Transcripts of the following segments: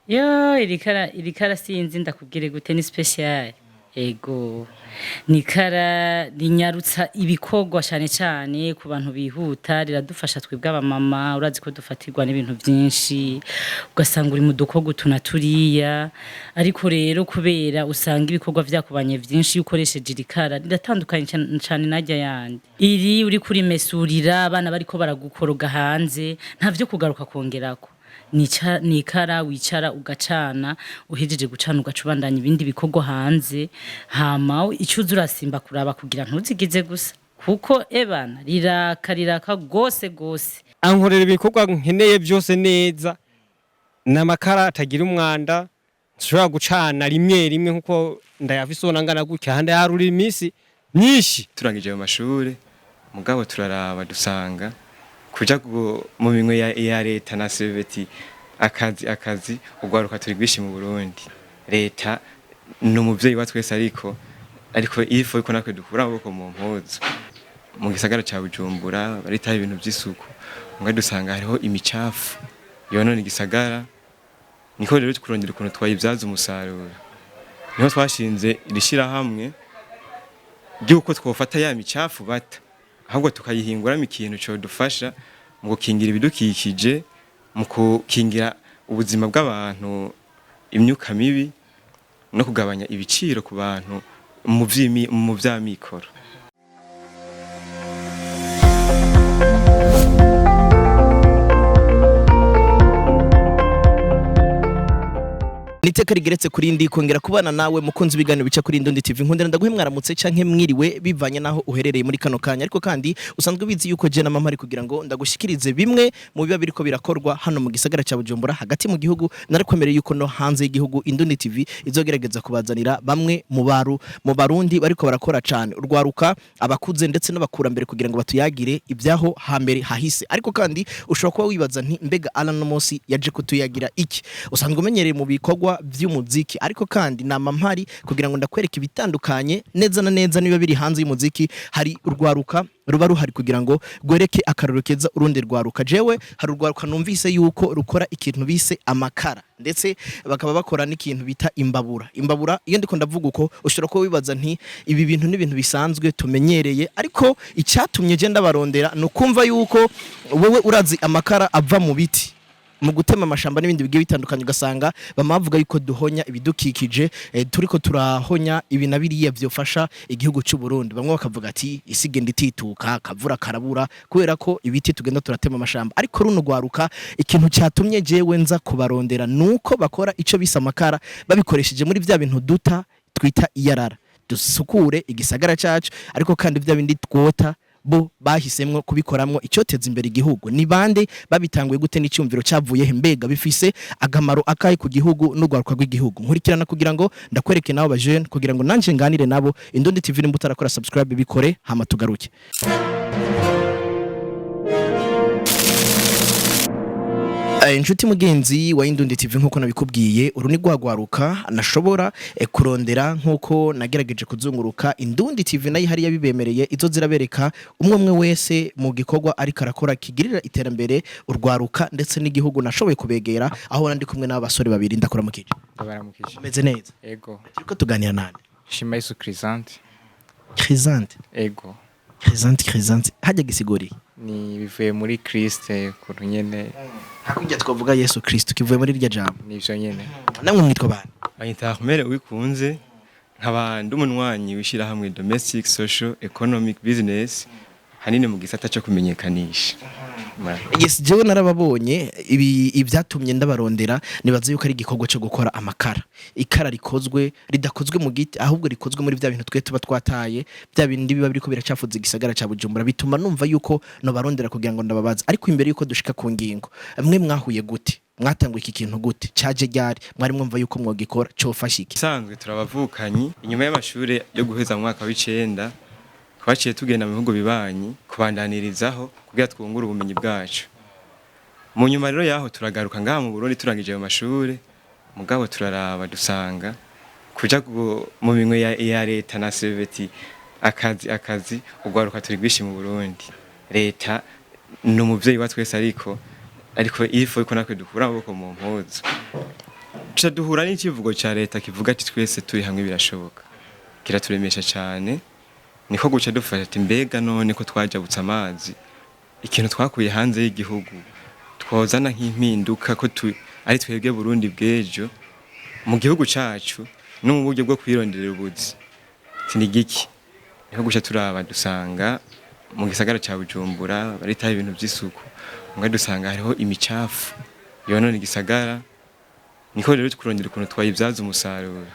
Yo irikara sinzi ndakubwire gute ni special. Ego nikara rinyarutsa ibikorwa cyane ku bantu bihuta riradufasha twebwe abamama urazi ko dufatirwa n'ibintu byinshi ugasanga uri mu dukogo tunaturiya ariko rero kubera usanga ibikorwa vyakubanye byinshi ukoresheje irikara riratandukanye cyane najya yandi iri uri kuri mesurira abana bariko baragukoroga hanze ntavyo kugaruka kongerako nikara wicara ugacana uhejeje gucana ugacubandanya ibindi bikorwa hanze hama icuza urasimba kuraba kugira ntuzigize gusa kuko ebana riraka gose ankorera ibikorwa nkeneye byose neza n'amakara atagira umwanda nshobora gucana rimwe nkuko ndayafisona ngana gutya hande haruri imisi myinshi turangije mu mashuri mugabo turaraba dusanga kuja mu bimwe ya leta na seveti akazi ugwaruka turi gwishi mu Burundi leta no muvyeyi wa twese ariko ifo iko nakwe dukura amaboko mu mpuzu mu gisagara ca Bujumbura baritaye ibintu by'isuku ngo dusanga hariho imicafu yonone igisagara niko rero tukurondera ukuntu twayibyaza umusaruro niho twashinze irishira hamwe byuko twofata ya micafu bata ahubwo tukayihinguramo ikintu cyo dufasha mu gukingira ibidukikije mu gukingira ubuzima bw'abantu imyuka mibi no kugabanya ibiciro ku bantu mu vy'amikoro. Niteka rigeretse kuri ndi kongera kubana nawe mukunzi biganiro bica kuri Ndundi TV nkundira ndaguhe mwaramutse canke mwiriwe bivanye naho uherereye muri kano kanya ariko kandi usanzwe bizi yuko je na mama ari kugira ngo ndagushikirize bimwe mu biba biriko birakorwa hano mu gisagara ca Bujumbura hagati mu gihugu narekomere yuko no hanze y'igihugu Ndundi TV izogerageza kubazanira bamwe mu barundi bariko barakora cane urwaruka abakuze ndetse n'abakurambere kugira ngo batuyagire ibyaho hambere hahise ariko kandi ushobora kuba wibaza nti mbega Alan Mosi yaje kutuyagira iki usanzwe umenyereye mu bikorwa vy'umuziki ariko kandi nama mpari kugira ngo ndakwereka ibitandukanye neza na neza niba biri hanze y'umuziki hari urwaruka ruba ruhari kugira ngo gwereke akarorokeza urundi rwaruka jewe hari urwaruka numvise yuko rukora ikintu bise amakara ndetse bakaba bakora n'ikintu bita imbabura iyo ndiko ndavuga uko ushobora ko wibaza nti ibi bintu n'ibintu bisanzwe tumenyereye ariko icyatumye je ndabarondera no kumva yuko wewe urazi amakara ava mu biti mu gutema amashamba n'ibindi bigiye bitandukanye ugasanga bamavuga yuko duhonya ibidukikije turiko turahonya ibinabiriye byofasha igihugu cy'u Burundi bamwe bakavuga ati isigenda itituka kavura karabura kubera ko ibiti tugenda turatema amashamba ariko runo gwaruka ikintu cyatumye jewe nza kubarondera nuko bakora ico bisa amakara babikoresheje muri vya bintu duta twita iyarara dusukure igisagara cyacu ariko kandi vya bindi twota bo bahisemwe kubikoramwo icyoteza imbere igihugu ni bande babitanguye gute n'icyumviro cyavuye mbega bifise agamaro akaye ku gihugu n'ugwaruka rw'igihugu nkurikirana kugira ngo ndakwereke nabo bajene kugira ngo nanje nganire nabo Ndundi TV nimba utarakora subscribe bikore hama tugaruke. Inshuti mugenzi wa Ndundi TV nkuko nabikubwiye uru ni gwagwaruka nashobora kurondera nkuko nagerageje kuzunguruka Ndundi TV nayi hari yabibemereye izo zirabereka umwe wese mu gikorwa ari karakora kigirira iterambere urwaruka ndetse n'igihugu nashoboye kubegera aho ndi kumwe n'abasore babiri ndakora mukije meze neza ego turiko tuganira nani Shima Yesu Crisante ego Crisante hajya gisiguri ni bivuye muri Kriste kuntu nyene hakujya twavuga Yesu Kristo kivuye muri rya jambo nivyo nyene namwe mwitwa bana Ayintakumere wikunze nk'abandi umunwanyi wishira hamwe domestic social economic business hanine mu gisata cyo kumenyekanisha. Yes jewe narababonye ibyatumye ndabarondera nibaze yuko ari igikorwa cyo gukora amakara ikara ridakozwe mu giti ahubwo rikozwe muri vya bintu twe tuba twataye bya bindi biba biriko biracafuza igisagara ca Bujumbura bituma numva yuko no barondera kugira ngo ndababaza ariko imbere yuko dushika ku ngingo mwe mwahuye gute mwatangwa iki kintu gute caje ryari mwari mwumva yuko mwogikora cyo fashiki sanzwe turabavukanyi inyuma y'amashure yo guheza mu mwaka w'icenda twaciye tugenda mu bihugu bibanyi kubandanirizaho kugira twungura ubumenyi bwacu mu nyuma rero yaho turagaruka ngaha mu Burundi turangije mu mashure mugabo turaraba dusanga kuja mu bimwe ya leta na seveti akazi ugwaruka turi gwishi mu Burundi leta no muvyeyi wa twese ariko ifo iko nakwe dukura amaboko mu mpuzu Tuca duhura n'ikivugo ca leta kivuga ati twese turi hamwe birashoboka. Kiraturemesha cyane. Niko guca dufasha ati mbega none ko twajabutse amazi. Ikintu twakuye hanze y'igihugu. Twozana nk'impinduka ko ari twebwe Burundi bw'ejo mu gihugu cacu no mu buryo bwo kwironderera ubuzi. Sinigiki. Niko guca turaba dusanga mu gisagara ca Bujumbura baritaho ibintu by'isuku. Ngo dusanga hariho imicafu. Yonone igisagara. Niko rero tukurondera ukuntu twayibyaza umusaruro.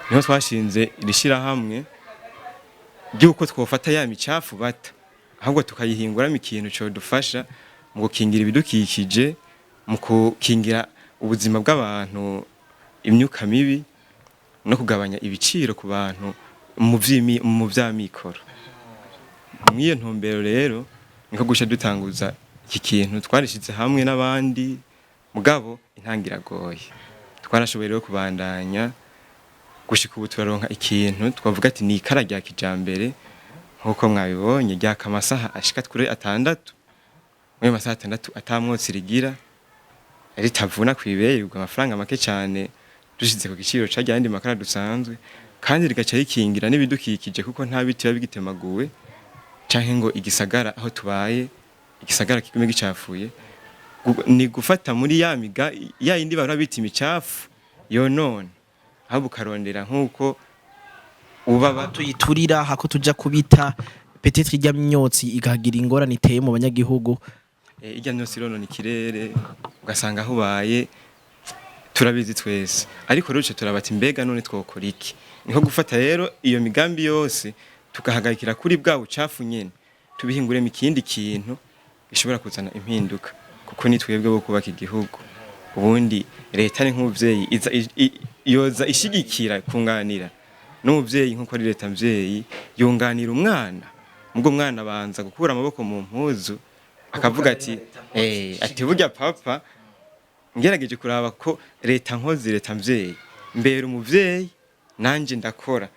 Niho twashinze irishira hamwe ryuko twofata ya micafu bata ahubwo tukayihinguramo ikintu cyo dufasha mu gukingira ibidukikije, mu gukingira ubuzima bw'abantu, imyuka mibi no kugabanya ibiciro ku bantu mu vy'amikoro. Mwiyo ntumbero rero niko gusha dutanguza iki kintu twarishize hamwe n'abandi mugabo intangira goye. Twarashoboye rero kubandanya gushika ubu turaronka ikintu twavuga ati ni ikara rya kijambere nkuko mwabibonye ryaka amasaha ashika kuri atandatu. Mwe masaha atandatu atamwotsi rigira ritavuna kwibeyirwa amafaranga make cyane dushize ku giciro ca ryandi makara dusanzwe kandi rigaca rikingira n'ibidukikije kuko nta biti bigitemaguwe canke ngo igisagara aho tubaye igisagara kigume gicafuye. Ni gufata muri ya miga ya yindi bahora biti imicafu yonone ahubwo karondera nkuko ubaba tuyiturira hako tuja kubita peut-être irya myotsi ikagira ingorane iteye mu banyagihugu. Irya myotsi rono ni kirere ugasanga aho ubaye turabizi twese ariko rero turabati mbega none twokora iki. Niho gufata rero iyo migambi yose tukahagarikira kuri bwa bucafu nyene tubihinguremo ikindi kintu gishobora kuzana impinduka kuko ni twebwe bo kubaka igihugu. Ubundi leta ni nk'umuvyeyi yoza ishigikira kunganira n'umuvyeyi nkuko ari leta mvyeyi yunganira umwana ubwo mwana banza gukura amaboko mu mpuzu akavuga ati ati burya papa ngerageje kuraba ko leta nkozi leta mvyeyi mbere umuvyeyi nanje ndakora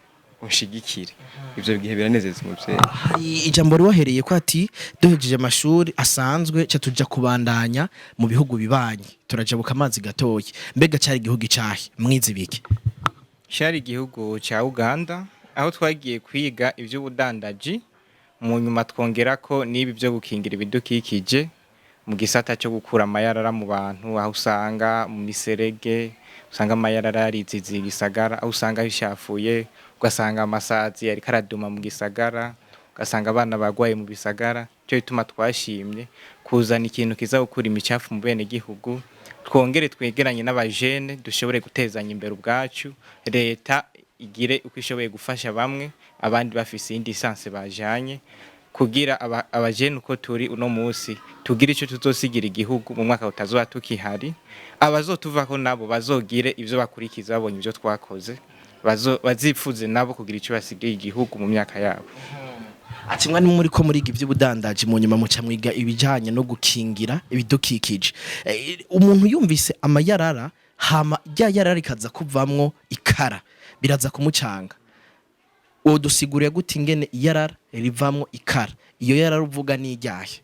unshigikire. Ivyo bigihe biranezeza umuvyeyi. Hari ijambo riwahereye ko ati duhejeje amashuri asanzwe ca tuja kubandanya mu bihugu bibanye turajabuka amazi gatoyi. Mbega cyari igihugu icahe mwizi biki? Cyari igihugu ca Uganda aho twagiye kwiga ivy'ubudandaji mu nyuma twongera ko nibi byo gukingira ibidukikije mu gisata cyo gukura amayarara mu bantu aho usanga mu miserege usanga amayarara yarizize igisagara aho usanga hishafuye ugasanga amasazi ari karaduma mu gisagara ugasanga abana bagwaye mu bisagara. Cyo bituma twashimye kuzana ikintu kiza gukura imicafu mu bene gihugu twongere twegeranye n'abajene dushobore gutezanya imbere ubwacu. Leta igire uko ishoboye gufasha bamwe abandi bafise indi sanse bajanye kugira abajene uko turi uno munsi tugira ico tuzosigira igihugu mu mwaka utazoba tukihari. Abazotuvako nabo bazogire ivyo bakurikiza babonye ivyo twakoze bazifuze nabo kugira ico basigiye igihugu mu myaka yabo. Ati mwa ni muri ko muri ivy'ubudandaji mu nyuma muca mwiga ibijanye no gukingira ibidukikije. Umuntu yumvise amayarara hama rya yarara rikaza kuvamwo ikara biraza kumucanga. Dusiguriye gute ingene iyarara rivamwo ikara? Iyo yarara uvuga ni iryahe?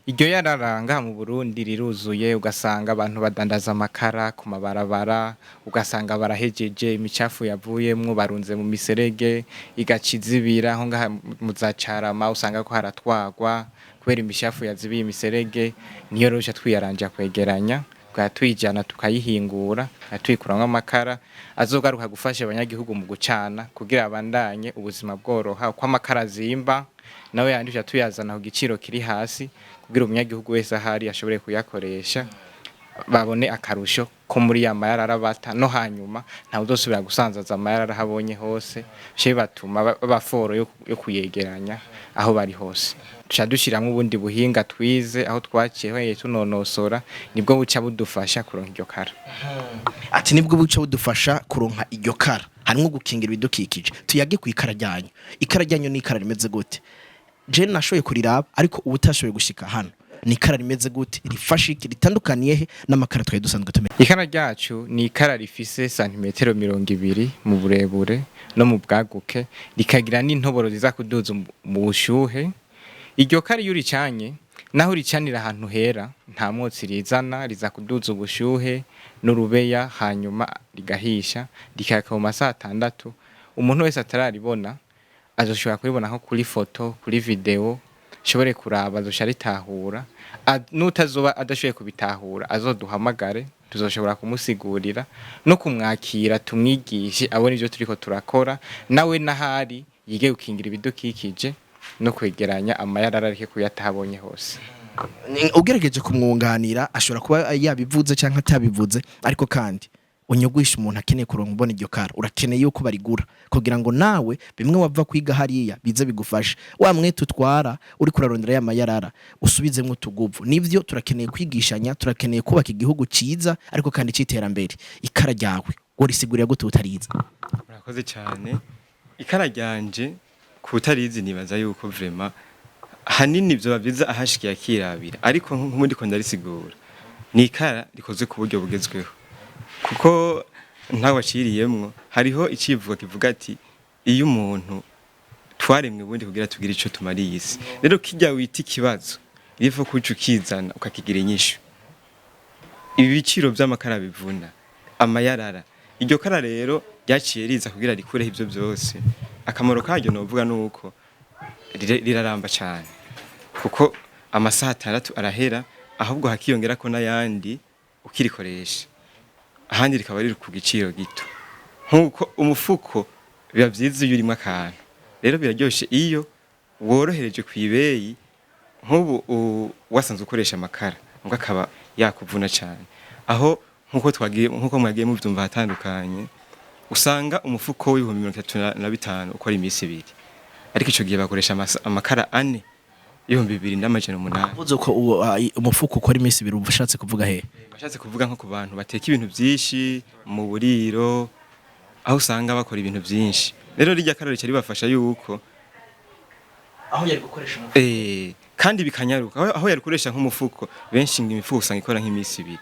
Iryo yarara ngaha mu Burundi riruzuye ugasanga abantu badandaza amakara ku mabarabara ugasanga barahejeje imicafu yavuyemwo barunze mu miserege igacizibira aho ngaha muzacarama usanga ko haratwagwa kubera imicafu yazibiye imiserege. Niyo rosha twiyaranja kwegeranya twijana tukayihingura tuyikuramwo amakara azogaruka gufasha abanyagihugu mu gucana kugira abandanye ubuzima bworoha uko amakara zimba nawe yandisha tuyazana ku giciro kiri hasi kugira umunyagihugu wese ahari ashobore kuyakoresha babone akarusho ko muri ya mayarara bata no hanyuma nta uzosubira gusanzaza amayarara habonye hose bye batuma baforo yo kuyegeranya aho bari hose. Tuca dushiramwe ubundi buhinga twize aho twaciye tunonosora nibwo buca budufasha kuronka iryo kara. Ati nibwo buca budufasha kuronka iryo kara harimo gukingira ibidukikije. Tuyage ku ikara ryanyu. Ikara ryanyu ni ikara rimeze gute? Je nashoye kuriraba ariko ubutashoye gushika hano. Ni ikara rimeze gute? Rifashiki ritandukaniye he n'amakara twaye dusanzwe tumenye? Ikara ryacu ni ikara rifise santimetero 200 mu burebure no mu bwaguke rikagira n'intoboro ziza kuduza mu bushuhe. Iryo kara yuri canye naho ricanira ahantu hera nta mwotsi rizana riza kuduza ubushuhe n'urubeya hanyuma rigahisha rikaka mu masaha atandatu. Umuntu wese atararibona azoshobora kuribona nko kuri foto, kuri video, shobore kuraba azosha ritahura. Nutazoba adashoboye kubitahura azoduhamagare, tuzoshobora kumusigurira no kumwakira tumwigishe abone ivyo turiko turakora, nawe nahari yige gukingira ibidukikije no kwegeranya amayarara areke kuyatabonye hose. Ugerageje kumwunganira ashobora kuba yabivuze canke atabivuze, ariko kandi unyugwisha umuntu akeneye kuronka ubona iryo kara, urakeneye yuko barigura kugira ngo nawe bimwe wava kwiga hariya bize bigufasha. Wa mwete utwara uri kurarondera ya mayarara usubizemwo tuguvu. Nivyo turakeneye kwigishanya, turakeneye kubaka igihugu ciza ariko kandi citerambere. Ikara ryawe urisigurira gute utariza? Murakoze cyane. Ikara ryanje kutarizi nibaza yuko vraiment hanini byo bavyiza ahashikiye akirabira, ariko nk'umundi ko ndarisigura ni ikara rikozwe ku buryo bugezweho, kuko ntawe aciriyemwo. Hariho icivuga kivuga ati iyo umuntu twaremwe ubundi kugira tugire ico tumariye isi, rero kijya wita ikibazo irivo kuco kizana ukakigira inyishu. Ibi biciro by'amakara bivuna amayarara, iryo kara rero ryaciye riza kugira rikureho ivyo byose. Akamaro karyo novuga nuko riraramba cyane, kuko amasaha atandatu arahera, ahubwo hakiyongera ko n'ayandi ukirikoresha, ahandi rikaba riri ku giciro gito. Nkuko umufuko biba byiza iyo urimo akantu, rero biraryoshe iyo worohereje kwibeyi. Nk'ubu wasanze ukoresha amakara ngo akaba yakuvuna cyane, aho nkuko mwagiye muvyumva hatandukanye, usanga umufuko w'ibihumbi 35 ukora iminsi 2, ariko ico gihe bakoresha amakara 4 ibihumbi 2800. Uvuze ko umufuko ukora iminsi 2 ubashatse kuvuga he? Bashatse kuvuga nko ku bantu bateka ibintu byinshi mu buriro, aho usanga bakora ibintu byinshi. Rero rijya karore cyari bafasha yuko aho yari gukoresha umufuko kandi bikanyaruka, aho yari gukoresha nk'umufuko benshi imifuko usanga ikora nk'iminsi 2.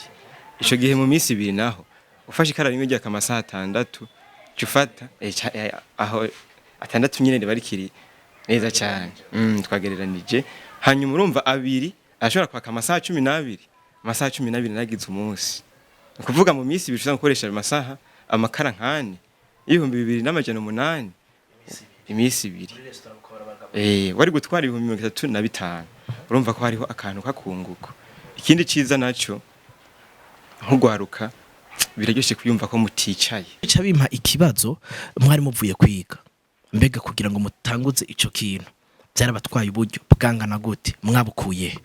Ico gihe mu minsi 2 naho ufashe ikara rimwe rya amasaha 6 cufata aho 6 nyine barikiri neza cyane. Twagereranije hanyuma urumva 2 ashobora kwaka amasaha 12, amasaha 12 nagize umunsi. Kuvuga mu minsi 2 ushaka gukoresha amasaha amakara nkane ibihumbi 2800 iminsi 2. Wari gutwara ibihumbi 35. Urumva ko hariho akantu kakunguko. Ikindi ciza naco nkugwaruka biraryoshe kuyumva ko muticaye. Bica bimpa ikibazo, mwari muvuye kwiga, mbega kugira ngo mutanguze ico kintu byarabatwaye uburyo bwangana gute, mwabukuye?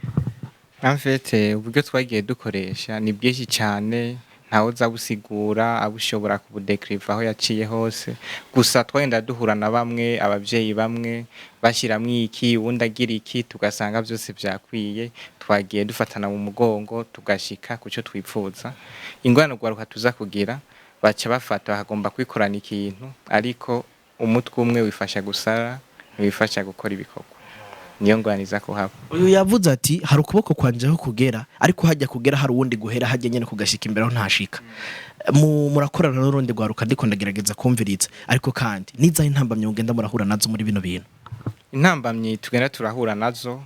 En fait uburyo twagiye dukoresha ni bwinshi cyane, ntawo zabusigura abushobora kubudekriva aho yaciye hose. Gusa twagenda duhura na bamwe abavyeyi bamwe bashiramwe iki ubundi agira iki, tugasanga byose byakwiye. Twagiye dufatana mu mugongo tugashika kuco twipfuza. Ingwano gwaruka tuza kugira baca bafata bagomba kwikorana ikintu, ariko umutwe umwe wifasha gusara wifasha gukora ibikorwa. Niyo ngwaniza ko haba. Uyu yavuze ati hari ukuboko kwanje aho kugera, ariko hajya kugera hari uwundi guhera hajya nyene kugashika imbere aho ntashika. Murakorana n'urundi gwaruka ndiko ndagerageza kumviriza, ariko kandi nizaho intambamye ugenda murahura nazo muri bino bintu? Intambamye tugenda turahura nazo,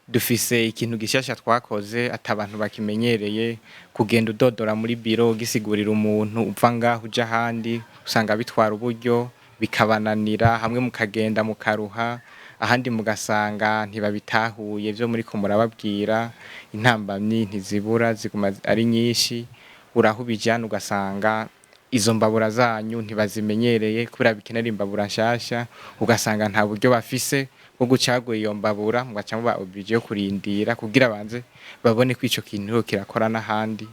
dufise ikintu gishasha twakoze atabantu bakimenyereye, kugenda udodora muri biro gisigurira umuntu upfa ngaho uja handi, usanga bitwara uburyo bikabananira, hamwe mukagenda mukaruha, ahandi mugasanga ntibabitahuye byo muri ko murababwira. Intambamyi ntizibura, ziguma ari nyinshi. Urahubijana ugasanga izo mbabura zanyu ntibazimenyereye kubera bikenera imbabura nshasha, ugasanga nta buryo bafise bwo gucagura iyo mbabura, mugaca muba oblige yo kurindira kugira banze babone ko ico kintu kirakora n'ahandi.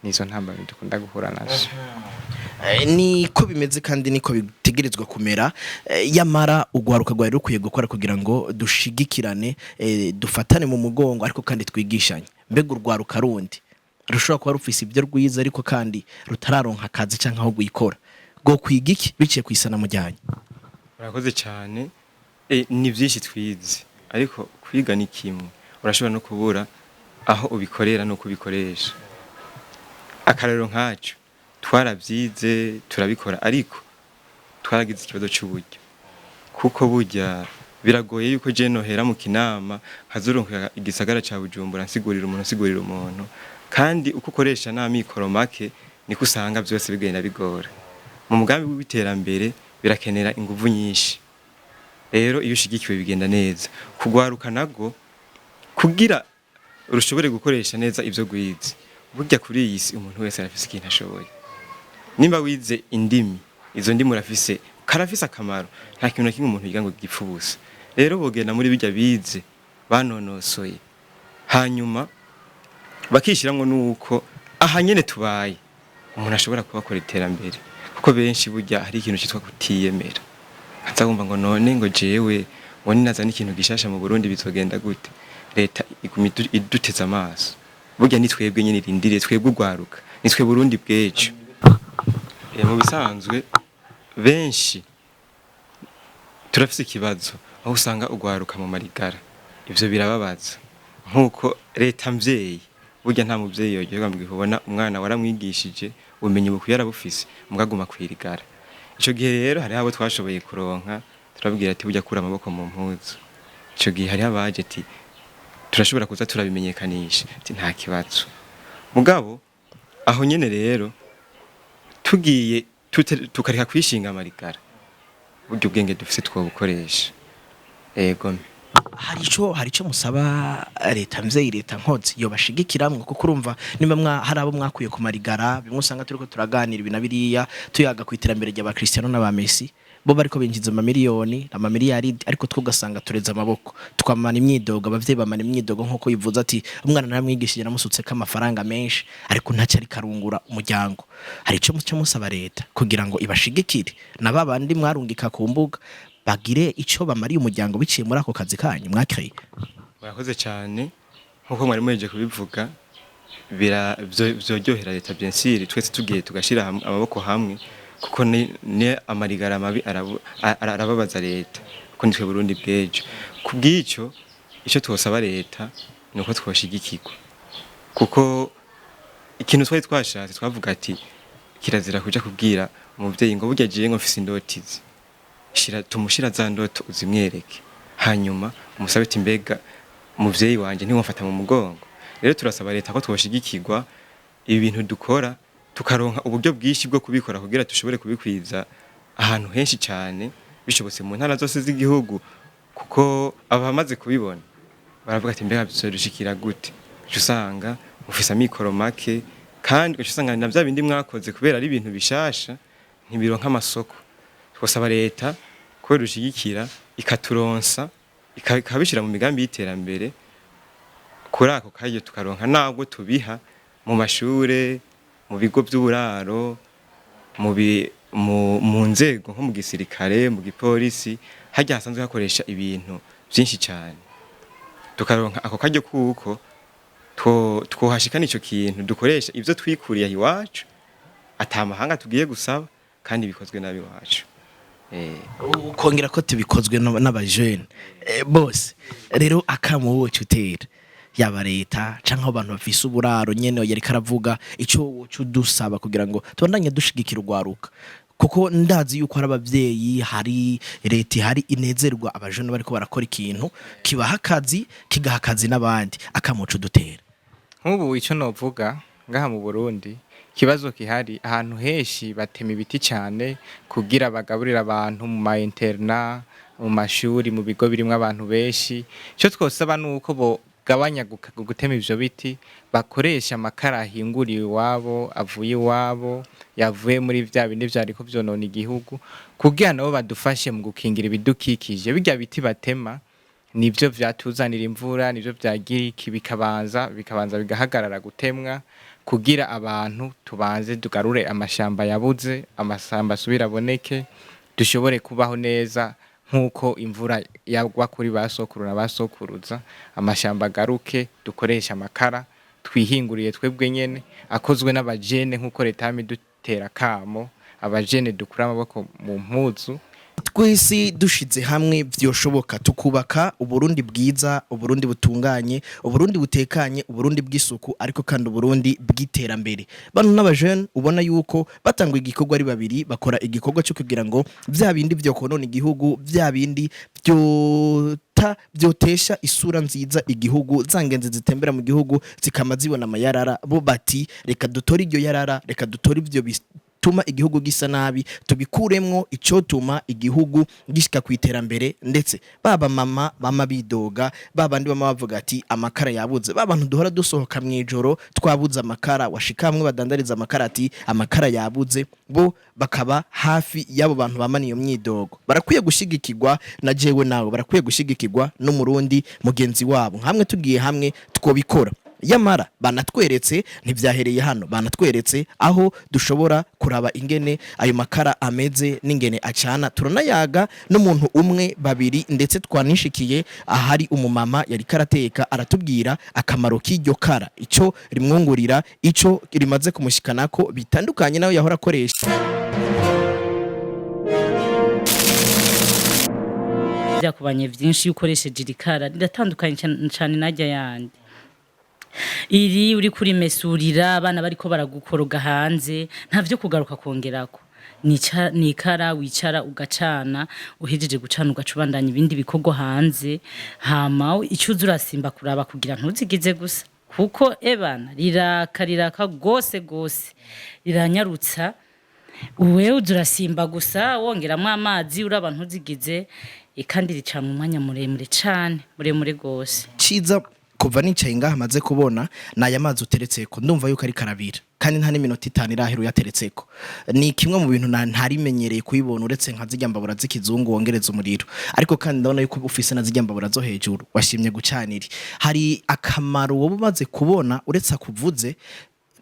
Nizo ntambamyi dukunda guhura nazo. Niko bimeze kandi niko bitegerezwa kumera. Yamara ugwaruka rwari rukwiye gukora kugira ngo dushigikirane, dufatane mu mugongo, ariko kandi twigishanye. Mbega urwaruka rundi rushobora kuba rufise ibyo rwiza ariko kandi rutararonka akazi canke aho gwikora, go kwiga iki biciye kwisana mujyanye? Murakoze cyane. Ni byinshi twize, ariko kwiga ni kimwe, urashobora no kubura aho ubikorera no kubikoresha. Akarero nkacu twarabyize turabikora, ariko twaragize ikibazo cy'uburyo, kuko burya biragoye yuko je nohera mu kinama hazuronka igisagara ca Bujumbura nsigurira umuntu kandi uko ukoresha na mikoro make niko usanga byose bigenda bigora. Mu mugambi w'iterambere birakenera inguvu nyinshi. Rero iyo ushigikiwe bigenda neza. Kugwaruka nago kugira urushobore gukoresha neza ivyo gwize. Burya kuri iyi si umuntu wese arafise ikintu ashoboye. Nimba wize indimi, izo ndimi urafise karafise akamaro. Nta kintu na kimwe umuntu yiga ngo gipfa ubusa. Rero bogenda muri bijya bize banonosoye. Hanyuma bakishiramwo nuko aha nyene tubaye umuntu ashobora kubakora iterambere. Kuko benshi burya hari ikintu cyitwa kutiyemera. Azagomba ngo none ngo jewe ngo ninaza n'ikintu gishasha mu Burundi bizogenda gute. Leta iduteza amaso. Burya ni twebwe nyene irindire twebwe ugwaruka. Ni twe Burundi bwejo. Mu bisanzwe benshi turafise ikibazo aho usanga ugwaruka mu marigara. Ivyo birababaza. Nkuko leta mvyeyi burya nta muvyeyi yogerwa mbwibona umwana waramwigishije ubumenyi bukuye arabufise mugaguma kwirigara. Ico gihe rero hari abo twashoboye kuronka turabwira ati burya kura amaboko mu mpuzu. Ico gihe hari abaje ati turashobora kuza turabimenyekanisha ati nta kibazo. Mugabo aho nyene rero tugiye tukareka kwishinga amarigara. Burya ubwenge dufise twobukoresha. Ego hari ico musaba leta mvyeyi leta nkozi yo bashigikiramwe kuko urumva nimba hari abo mwakuye ku marigara bimwe usanga turiko turaganira ibina biriya tuyaga ku iterambere ry'aba Cristiano n'aba Messi bo bariko binjiza amamiliyari ariko twugasanga tureza amaboko twamana imyidogo abavyeyi bamana imyidogo nkuko yivuza ati umwana naramwigishije namusutse ko amafaranga menshi ariko ntacyo ari karungura umuryango. Hari ico musaba leta kugira ngo ibashigikire nababandi mwarungika ku mbuga bagire ico bamariye umuryango biciye muri ako kazi kanyu mwakeye. Murakoze cyane nkuko mwari muheje kubivuga vyojyohera leta bien sûr twese tugiye tugashira amaboko hamwe kuko ne amarigara mabi arababaza leta kuko nitwe Burundi bwejo. Kubwico ico twosaba leta nuko twoshigikirwa kuko ikintu twari twashatse twavuga ati kirazira kuja kubwira umuvyeyi ngo burya jiye ngo mfise indotizi tumushira za ndoto uzimwereke hanyuma umusabe ati mbega umuvyeyi wanje ntiwomfata mu mugongo. Rero turasaba leta ko twoshigikirwa ibintu dukora tukaronka uburyo bwishi bwo kubikora kugira dushobore kubikwiza ahantu henshi cyane bishobotse mu ntara zose z'igihugu kuko abamaze kubibona baravuga ati mbega bizodushikira gute. Usanga ufise amikoro make kandi usanga na bya bindi mwakoze kubera ari ibintu bishasha ntibironka amasoko. Twosaba leta ko rushigikira ikaturonsa ikabishira mu migambi y'iterambere kuri ako kaje tukaronka nabwo tubiha mu mashure mu bigo by'uburaro mu nzego nko mu gisirikare mu gipolisi hajya hasanzwe hakoresha ibintu byinshi cyane tukaronka ako kaje kuko twohashikana ico kintu dukoresha ivyo twikuriye iwacu atamahanga tugiye gusaba kandi bikozwe nabi wacu. Ukongera ko tubikozwe n'abajene bose rero akamo wowe cyutera yaba leta canke abantu bafise uburaro nyene yari karavuga ico dusaba kugira ngo tubandanye dushigikira urwaruka kuko ndazi yuko hari abavyeyi hari leta hari inezerwa abajene bariko barakora ikintu kibaha akazi kigaha akazi n'abandi akamoco dutera. Nk'ubu ico novuga ngaha mu Burundi kibazo kihari ahantu heshi batema ibiti cyane kugira bagaburira abantu mu ma interna mu mashuri mu bigo birimwe abantu beshi. Cyo twosaba nuko bo gabanya gutema ivyo biti bakoresha amakara ahinguriwe iwabo avuye iwabo yavuye muri vya bindi vyariko vyonona igihugu kugira nabo badufashe mu gukingira ibidukikije. Bijya biti batema nivyo vyatuzanira imvura nivyo vyagira iki bikabanza bigahagarara gutemwa kugira abantu tubanze tugarure amashamba yabuze amasamba asubira aboneke dushobore kubaho neza nkuko imvura yagwa kuri basokuru na basokuruza amashamba garuke dukoresha amakara twihinguriye twebwe nyene akozwe n'abajene nkuko leta yami dutera kamo abajene dukura amaboko mu mpuzu twese dushize hamwe vyoshoboka tukubaka uburundi bwiza, uburundi butunganye, uburundi butekanye, uburundi bw'isuku, ariko kandi uburundi bw'iterambere. Bano n'abajene ubona yuko batangwa igikorwa ari babiri, bakora igikorwa cyo kugira ngo vya bindi vyo konona igihugu, vya bindi vyotesha isura nziza igihugu, zangenzi zitembera mu gihugu zikama zibona amayarara, bo bati reka dutore iryo yarara, reka dutore ivyo tuma igihugu gisa nabi, tubikuremwo icotuma igihugu gishika kwiterambere. Ndetse baba mama bidoga, babandi bama bavuga ati amakara yabuze, babantu duhora dusohoka mwijoro twabuze amakara, washikamwe badandariza amakara ati amakara yabuze, bo bakaba hafi yabo bantu bamana iyo myidogo. Barakwiye gushigikirwa na jewe nawe, barakwiye gushigikirwa n'umurundi mugenzi wabo. Hamwe tugiye hamwe twobikora. Yamara banatweretse ntivyahereye hano, banatweretse aho dushobora kuraba ingene ayo makara ameze n'ingene acana. Turanayaga n'umuntu umwe babiri, ndetse twanishikiye ahari umumama yari karateka, aratubwira akamaro k'iryo kara, ico rimwungurira, ico rimaze kumushikanako bitandukanye nayo yahora akoresha. Byakubanye vyinshi ukoresheje iri kara riratandukanye cyane najya yandi. Iri uri kuri mesurira abana bariko baragukoroga hanze, ntavyo kugaruka kongerako. Ni ikara wicara ugacana, uhejeje gucana ugacubandanya ibindi bikorwa hanze, hama icuza urasimba kuraba kugira ntuzigize gusa, kuko ebana riraka gose riranyarutsa. Uwe uzurasimba gusa wongeramo amazi uraba ntuzigize, kandi ricana mu mwanya muremure cane, muremure gose. Ciza kuva nicaye ngaha maze kubona naya mazi uteretseko, ndumva yuko ari karabira, kandi nta n'iminota 5 irahera yateretseko. Ni kimwe mu bintu ntarimenyereye kuyibona, uretse nka zijya mbabura z'ikizungu wongereza umuriro, ariko kandi ndabona yuko ufise na zijya mbabura zo hejuru washimye gucanira. Hari akamaro wowe umaze kubona uretse kuvuze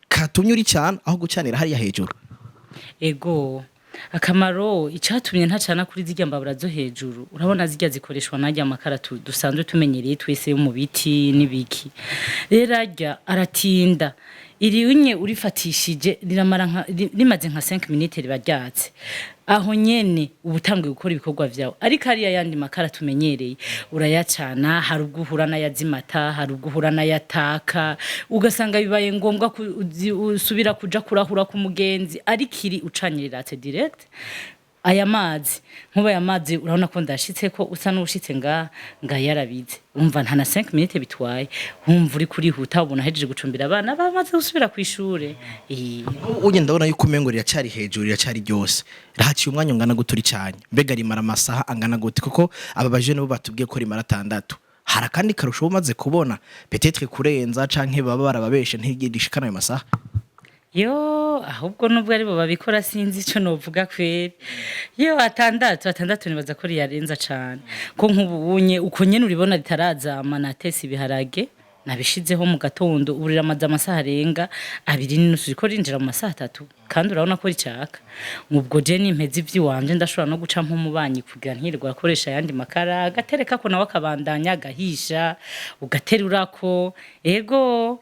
katumye uri cyane aho gucanira hariya hejuru? Ego, akamaro icatumye ntacana kuri zijya mbabura zo hejuru, urabona zijya zikoreshwa najya amakara dusanzwe tumenyereye twese mu biti n'ibiki. Rero ajya aratinda, iri unye urifatishije riramara rimaze nka 5 minutes ribaryatse, aho nyene ubutangiye gukora ibikorwa vyawe. Ariko ari yandi makara tumenyereye, urayacana hari uguhura na yazimata, hari uguhura na yataka, ugasanga bibaye ngombwa usubira kuja kurahura ku mugenzi, arikiri ucanyiriratse direct. Aya mazi nkuba ya mazi urabona ko ndashitse ko usa n'ushitse nga yarabize, umva nta na 5 minutes bitwaye, umva uri kurihuta ubona hejeje gucumbira abana bamaze gusubira ku ishure. Uje ndabona yuko umengo riracari hejuru, riracari ryose, rahaciye umwanya ungana guturi cyane. Mbega rimara amasaha angana gute? Kuko aba bajene bo batubwiye ko rimara 6. Hari kandi karusho umaze kubona peut-être kurenza canke baba barababeshe ntigirishikana ayo masaha? Yo, ahubwo nubwo ari bo babikora sinzi ico novuga kweri. Yo, atandatu nibaza ko yarenza cane, ko nk'ubunye uko nyene uribona ritarazama natese ibiharage nabishizeho mu gatondo, urira amasaha arenga 2:30 ko rinjira mu masaha 3, kandi urabona ko ricaka. Mubwo je nimpezi ivy'iwanje ndashobora no guca nk'umubanyi kugira ntirwa akoresha yandi makara, gatereka ko nawe akabandanya gahisha ugaterurako. Ego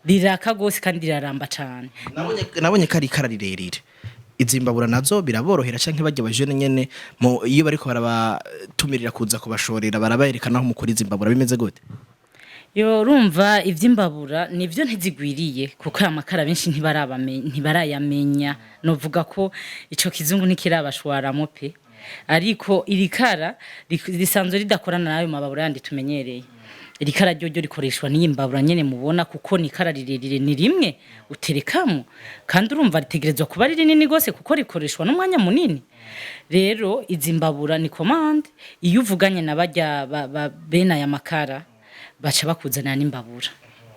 riraka gose kandi riraramba cyane. Nabonye kari kararirerire. Izimbabura nazo biraborohera canke bajye bajene nyene iyo bariko barabatumirira kuza kubashorera barabayerekana aho mukuri Zimbabura bimeze gute? Yo urumva ivy'imbabura nivyo ntizigwiriye, kuko amakara benshi ntibarayamenya. Novuga ko ico kizungu ntikirabashwaramo pe, ariko iri kara risanzwe ridakorana nayo mababura yandi tumenyereye. Iri kara ryo rikoreshwa n'iyimbabura nyene mubona, kuko ni kara rirerire, ni rimwe uterekamo, kandi urumva ritegerezwa kuba ari rinini gose kuko rikoreshwa n'umwanya munini. Rero izimbabura ni commande, iyo uvuganye nabajya bena ya makara baca bakuzana n'imbabura.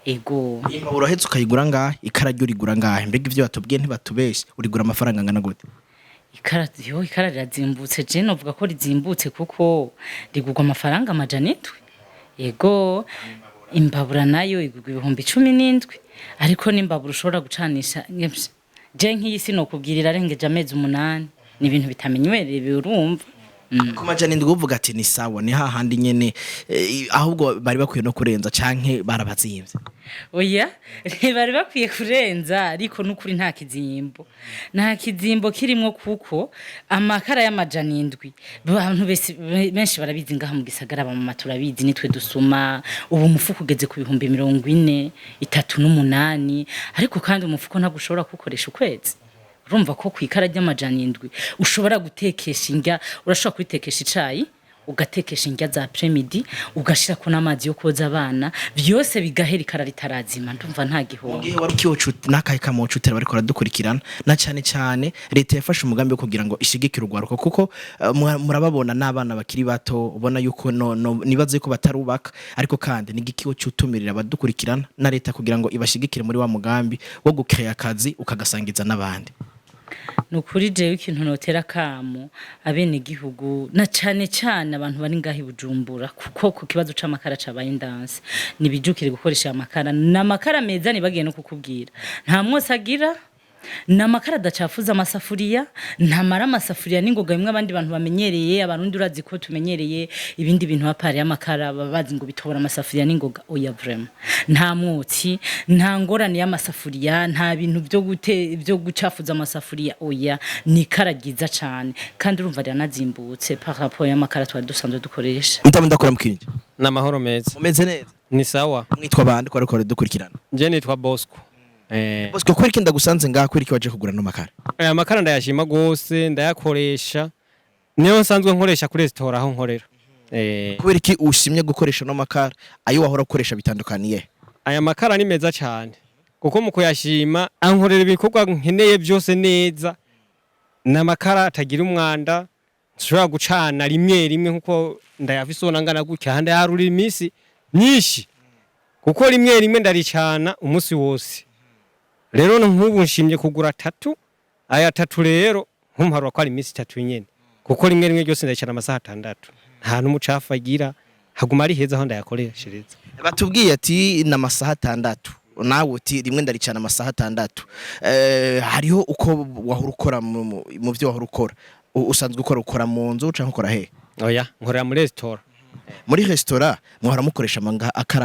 Ego, imbabura hetse ukayigura ngahe, ikara ryo rigura ngahe? Mbega ivyo batubwiye ntibatubeshe, urigura amafaranga angana gute? Ikara rirazimbutse, je novuga ko rizimbutse kuko rigurwa amafaranga 100. Ego, imbabura nayo igurwa 17,000, ariko n'imbabura ushobora gucanisha je nk'iyisi no kubwirira arengeje amezi 8, ni ibintu bitamenyereye birumva. Ku majana ndwi uvuga ati ni sawa, ni hahandi nyene ahubwo bari bakwiye no kurenza canke barabazimvye? oya ntibari bakwiye kurenza ariko n'ukuri nta kizimbo kirimo kuko amakara y'amajana indwi abantu benshi barabizi ngaha mu gisagara abamama turabizi nitwe dusuma ubu umufuko ugeze ku 40,38 ariko kandi umufuko ntabwo ushobora kukoresha ukwezi urumva ko kwikara ry'amajana indwi ushobora gutekesha indya urashobora kubitekesha icayi ugatekesha indya za premidi ugashira ko n'amazi yo koza abana byose bigahera ikara ritarazima ndumva nta gihombo ngiye wari kiyocuta nakaye kamocutera bariko radukurikirana na cyane leta yafashe umugambi wo kugira ngo ishigikire urwaruko kuko murababona n'abana bakiri bato ubona yuko nibaze yuko batarubaka ariko kandi nigikiyo cyutumirira abadukurikirana na leta kugira ngo ibashigikire muri wa mugambi wo gukreya akazi ukagasangiza n'abandi nukuri jewe ikintu notera kamo abene gihugu na cyane abantu bari ngahi Bujumbura kuko ku kibazo c'amakara cabaye indanse nibijukire gukoresha amakara n'amakara meza nibagiye no kukubwira nta mwose agira n'amakara adacafuza amasafuriya ntamara amasafuriya n'ingoga bimwe abandi bantu bamenyereye abarundi urazi ko tumenyereye ibindi bintu bapari y'amakara babazi ngo bitobora amasafuriya n'ingoga oya vraiment nta mwotsi nta ngorane y'amasafuriya nta bintu byo gucafuza amasafuriya oya ni karagiza cyane kandi urumva ranazimbutse par rapport y'amakara twari dusanzwe dukoresha ndakora mukindi n'amahoro meza umeze neza ni sawa mwitwa bande ko ariko dukurikirana je nitwa Bosco Bosco kwereke ndagusanze ngaha kwereke waje kugura no makara aya makara ndayashima gose ndayakoresha niyo nsanzwe nkoresha kuri restaurant aho nkorera kwereke ushimye gukoresha no makara ayo wahora ukoresha bitandukaniye aya makara ni meza cyane kuko mu kuyashima ankorera ibikorwa nkeneye byose neza n'amakara atagira umwanda nshobora gucana rimwe nkuko ndayafisona ngana gutya hande haruri imisi nyinshi kuko rimwe ndaricana umunsi wose rero nk'ubu nshimye kugura 3 aya 3 rero nkumharwa ko ari imisi 3 nyene kuko rimwe ryose ndacana amasaha 6 nta n'umucafu agira haguma ari heza aho ndayakoreshereza batubwiye ati n'amasaha 6 nawe uti rimwe ndaricana amasaha 6 hariho uko wahora ukora mu byo wahora ukora usanzwe ukora mu nzu canke ukora he oya nkorera muri restaurant muri restaurant muhora mukoresha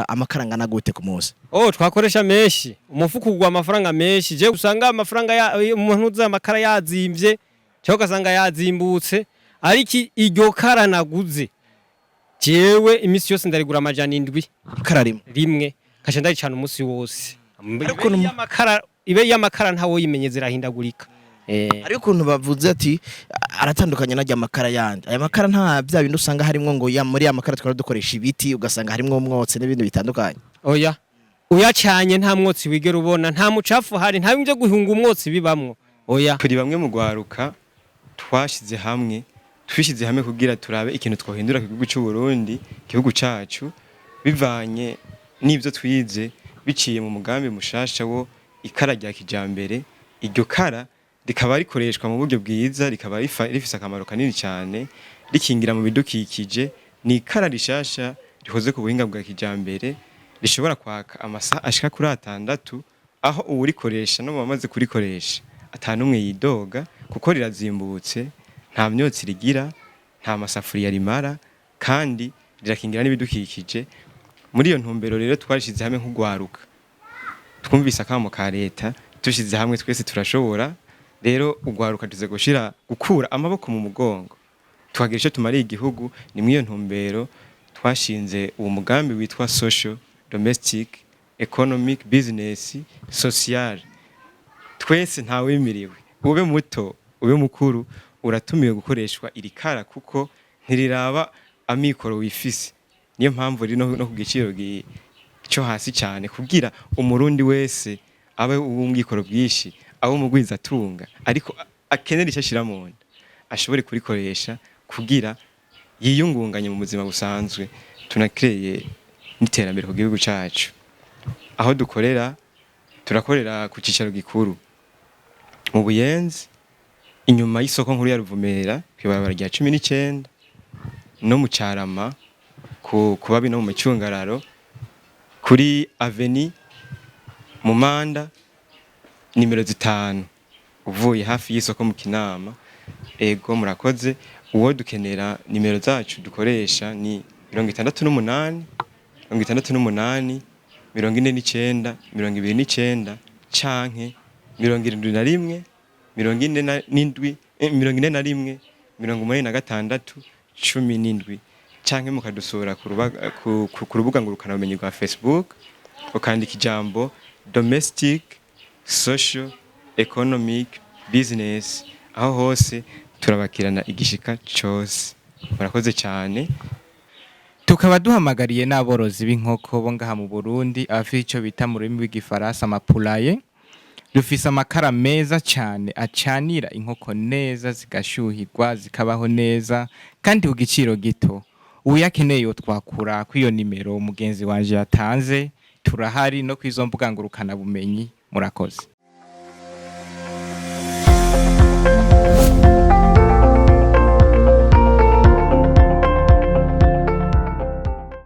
amakara ngana gute ku munsi twakoresha menshi umufuko ugwa amafaranga menshi je usanga amafaranga umuntu uza amakara yazimvye cyo gasanga yazimbutse ariki iryo kara naguze jewe imisi yose ndarigura amajana 7 kara rimwe kasha ndaricana umunsi wose ariko n'amakara ibe y'amakara ntawo yimenyeze rahindagurika ariko kuntu bavuze ati aratandukanye najya amakara yandi aya makara nta bya bintu usanga harimo ngo ya muri amakara twara dukoresha ibiti ugasanga harimo umwotsi n'ibindi bitandukanye oya uyacanye nta mwotsi wigera ubona nta mucafu hari nta byo guhunga umwotsi bibamwo oya kuri bamwe mu gwaruka twashize hamwe kugira turabe ikintu twohindura ku gihugu cy'u Burundi gihugu cacu bivanye n'ibyo twize biciye mu mugambi mushasha wo ikara rya kijambere iryo kara rikaba rikoreshwa mu buryo bwiza rikaba rifise akamaro kanini cyane rikingira mu bidukikije ni ikara rishasha rihoze ku buhinga bwa kijambere rishobora kwaka amasaha ashika kuri 6 aho uwurikoresha no bamaze kurikoresha atanumwe yidoga kuko rirazimbutse nta myotsi rigira nta masafuriya rimara kandi rirakingira n'ibidukikije muri iyo ntumbero rero twarishize hamwe nk'ugwaruka twumvise akamo ka leta tushize hamwe twese turashobora rero ugwaruka tuze gukura amaboko mu mugongo tuhagira icyo tumariye igihugu ni muri iyo ntumbero twashinze uwo mugambi witwa social domestic economic business social twese ntawemiriwe ube muto ube mukuru uratumiwe gukoreshwa iri kara kuko ntiriraba amikoro wifise niyo mpamvu rino no kugiciro cyo hasi cyane kugira umurundi wese abe ubungikoro bwishi abo mugwiza atunga ariko akenera icashira mu nda ashobore kurikoresha kugira yiyungunganye mu buzima busanzwe tunakreye n'iterambere ku gihugu cacu aho turakorera ku cicaro gikuru mu Buyenzi inyuma y'isoko nkuru ya Ruvumera kwibarabara rya 19 no mu Carama ku babi no mu Micungararo kuri Avenue mu Manda nimero 5 uvuye hafi y'isoko mu Kinama ego murakoze uwo dukenera nimero zacu dukoresha ni 68 68 49 29 canke 71 47 41 86 17 canke mukadusura ku rubuga ngurukana bumenyi rwa Facebook ukandika ijambo domestic social economic business, aho hose turabakirana igishika cose. Murakoze cyane. Tukaba duhamagariye n'aborozi b'inkoko bo ngaha mu Burundi afite ico bita mu rurimi rw'igifaransa amapulaye. Dufise amakara meza cyane acanira inkoko neza zigashyuhirwa zikabaho neza kandi ku giciro gito. Uyakeneye yo twakura kw'iyo nimero mugenzi wanje yatanze, turahari no kwizo mbuga ngurukana bumenyi. Murakoze.